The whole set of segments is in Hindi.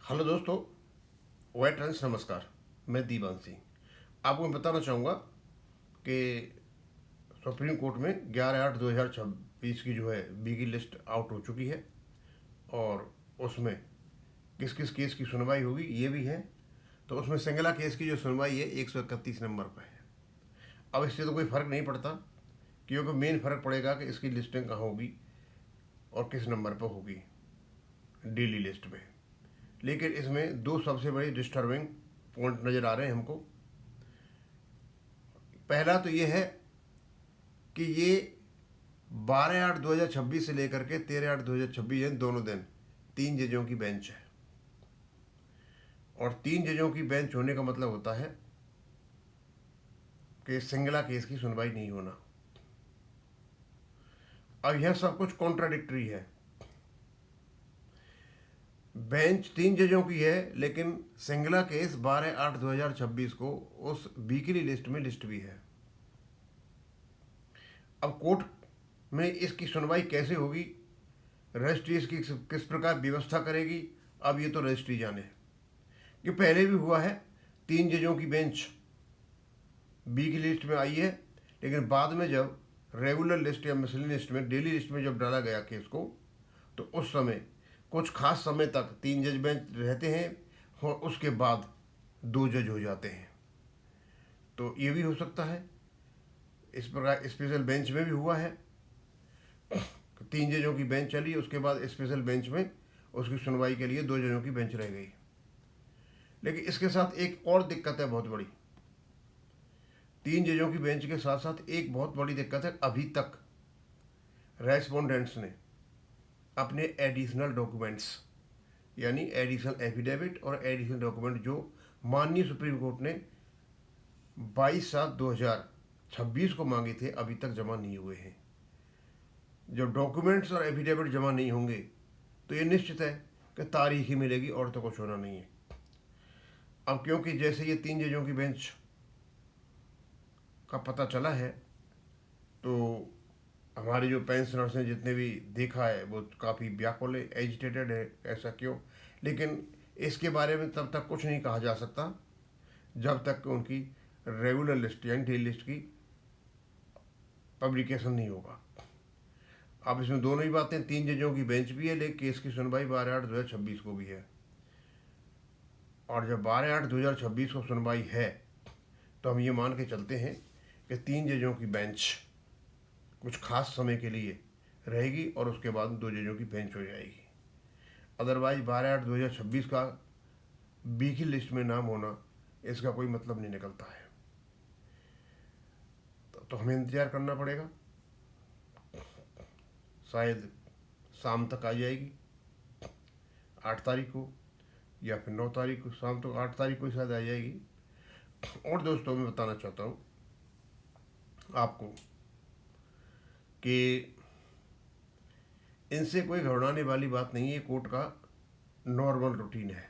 हेलो दोस्तों, वाइट ट्रांस नमस्कार। मैं दीवान सिंह आपको मैं बताना चाहूँगा कि सुप्रीम कोर्ट में 11/8/2026 की जो है बी की लिस्ट आउट हो चुकी है और उसमें किस किस केस की सुनवाई होगी ये भी है। तो उसमें सिंगला केस की जो सुनवाई है 131 नंबर पर है। अब इससे तो कोई फ़र्क नहीं पड़ता, क्योंकि मेन फ़र्क पड़ेगा कि इसकी लिस्टिंग कहाँ होगी और किस नंबर पर होगी डेली लिस्ट में। लेकिन इसमें दो सबसे बड़े डिस्टर्बिंग पॉइंट नज़र आ रहे हैं हमको। पहला तो ये है कि ये 12/8/2026 से लेकर के 13/8/2026 दोनों दिन 3 जजों की बेंच है। और 3 जजों की बेंच होने का मतलब होता है कि सिंगला केस की सुनवाई नहीं होना। अब यह सब कुछ कॉन्ट्राडिक्टरी है। बेंच 3 जजों की है, लेकिन सिंगला केस 12/8/2026 को उस वीकली लिस्ट में लिस्ट भी है। अब कोर्ट में इसकी सुनवाई कैसे होगी, रजिस्ट्री इसकी किस प्रकार व्यवस्था करेगी, अब ये तो रजिस्ट्री जाने। कि पहले भी हुआ है, 3 जजों की बेंच बी की लिस्ट में आई है, लेकिन बाद में जब रेगुलर लिस्ट या मिसलिनियस लिस्ट में डेली लिस्ट में जब डाला गया केस को, तो उस समय कुछ खास समय तक 3 जज बेंच रहते हैं और उसके बाद 2 जज हो जाते हैं। तो ये भी हो सकता है। इस प्रकार स्पेशल बेंच में भी हुआ है, 3 जजों की बेंच चली, उसके बाद स्पेशल बेंच में उसकी सुनवाई के लिए 2 जजों की बेंच रह गई। लेकिन इसके साथ एक और दिक्कत है बहुत बड़ी। 3 जजों की बेंच के साथ साथ एक बहुत बड़ी दिक्कत है, अभी तक रेस्पोंडेंट्स ने अपने एडिशनल डॉक्यूमेंट्स यानी एडिशनल एफिडेविट और एडिशनल डॉक्यूमेंट जो माननीय सुप्रीम कोर्ट ने 22/7/2026 को मांगे थे, अभी तक जमा नहीं हुए हैं। जब डॉक्यूमेंट्स और एफिडेविट जमा नहीं होंगे तो ये निश्चित है कि तारीख ही मिलेगी और तो कुछ होना नहीं है। अब क्योंकि जैसे ये 3 जजों की बेंच का पता चला है, तो हमारे जो पेंशनर्स हैं जितने भी देखा है वो काफ़ी व्याकुल है, एजिटेटेड है। ऐसा क्यों? लेकिन इसके बारे में तब तक कुछ नहीं कहा जा सकता जब तक कि उनकी रेगुलर लिस्ट यानी डेली लिस्ट की पब्लिकेशन नहीं होगा। अब इसमें दोनों ही बातें, 3 जजों की बेंच भी है, लेकिन केस की सुनवाई 12/8/2026 को भी है। और जब 12/8/2026 को सुनवाई है, तो हम ये मान के चलते हैं कि 3 जजों की बेंच कुछ खास समय के लिए रहेगी और उसके बाद 2 जजों की बेंच हो जाएगी। अदरवाइज 12/8/2026 का बी की लिस्ट में नाम होना, इसका कोई मतलब नहीं निकलता है। तो हमें इंतज़ार करना पड़ेगा। शायद शाम तक आ जाएगी 8 तारीख को, या फिर 9 तारीख को। शाम तक 8 तारीख को शायद आ जाएगी। और दोस्तों, मैं बताना चाहता हूँ आपको कि इनसे कोई घबराने वाली बात नहीं है। कोर्ट का नॉर्मल रूटीन है।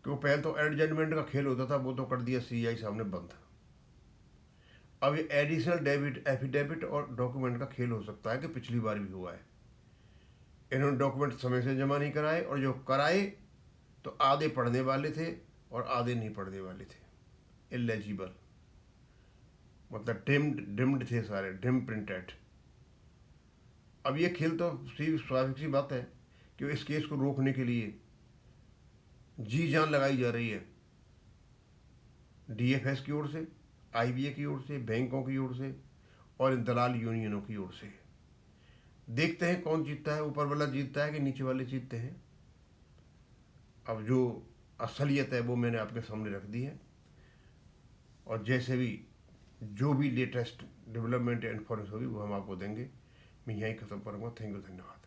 क्यों? पहले तो एडजमेंट का खेल होता था, वो तो कर दिया सीआई साहब ने बंद। अब ये एडिशनल डेबिट एफिडेविट और डॉक्यूमेंट का खेल हो सकता है कि पिछली बार भी हुआ है। इन्होंने डॉक्यूमेंट समय से जमा नहीं कराए, और जो कराए तो आधे पढ़ने वाले थे और आधे नहीं पढ़ने वाले थे, इलेजिबल, मतलब डिम्ड थे सारे, डिम प्रिंटेड। अब ये खेल तो स्वाभाविक सी बात है कि इस केस को रोकने के लिए जी जान लगाई जा रही है, डीएफएस की ओर से, आईबीए की ओर से, बैंकों की ओर से और इन दलाल यूनियनों की ओर से। देखते हैं कौन जीतता है, ऊपर वाला जीतता है कि नीचे वाले जीतते हैं। अब जो असलियत है वो मैंने आपके सामने रख दी है, और जैसे भी जो भी लेटेस्ट डेवलपमेंट या इन्फॉर्मेशन होगी वो हम आपको देंगे। मैं यहीं ख़त्म करूँगा। थैंक यू, धन्यवाद।